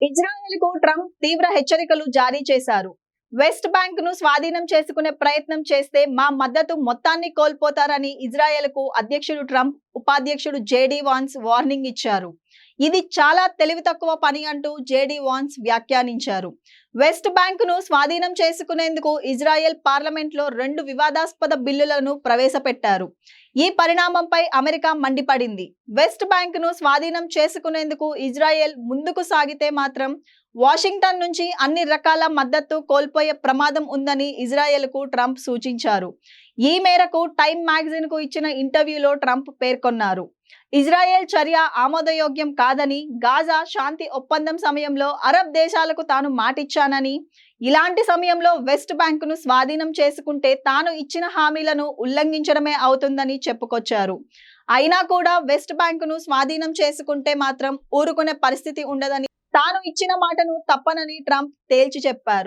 ఇజ్రాయెల్‌కు Trump తీవ్ర హెచ్చరికలు జారీ చేశారు. వెస్ట్ బ్యాంక్‌ను స్వాధీనం చేసుకునే ప్రయత్నం చేస్తే మా మద్దతు మొత్తాన్ని కోల్పోతారని ఇజ్రాయెల్‌కు అధ్యక్షుడు ట్రంప్, ఉపాధ్యక్షుడు జేడీ వాన్స్ వార్నింగ్ ఇచ్చారు. ఇది చాలా తెలివి తక్కువ పని అంటూ జేడీ వాన్స్ వ్యాఖ్యానించారు. వెస్ట్ బ్యాంక్‌ను స్వాధీనం చేసుకునేందుకు ఇజ్రాయెల్ పార్లమెంట్లో 2 వివాదాస్పద బిల్లులను ప్రవేశపెట్టారు. ఈ పరిణామంపై అమెరికా మండిపడింది. వెస్ట్ బ్యాంక్‌ను స్వాధీనం చేసుకునేందుకు ఇజ్రాయెల్ ముందుకు సాగితే మాత్రం వాషింగ్టన్ నుంచి అన్ని రకాల మద్దతు కోల్పోయే ప్రమాదం ఉందని ఇజ్రాయెల్‌కు ట్రంప్ సూచించారు. ఈ మేరకు టైమ్ మ్యాగజైన్‌కు ఇచ్చిన ఇంటర్వ్యూలో ట్రంప్ పేర్కొన్నారు. ఇజ్రాయెల్ చర్య ఆమోదయోగ్యం కాదని, గాజా శాంతి ఒప్పందం సమయంలో అరబ్ దేశాలకు తాను మాటిచ్చానని, ఇలాంటి సమయంలో వెస్ట్ బ్యాంకును స్వాధీనం చేసుకుంటే తాను ఇచ్చిన హామీలను ఉల్లంఘించడమే అవుతుందని చెప్పుకొచ్చారు. అయినా కూడా వెస్ట్ బ్యాంకును స్వాధీనం చేసుకుంటే మాత్రం ఊరుకునే పరిస్థితి ఉండదని, తాను ఇచ్చిన మాటను తప్పనని ట్రంప్ తేల్చి చెప్పారు.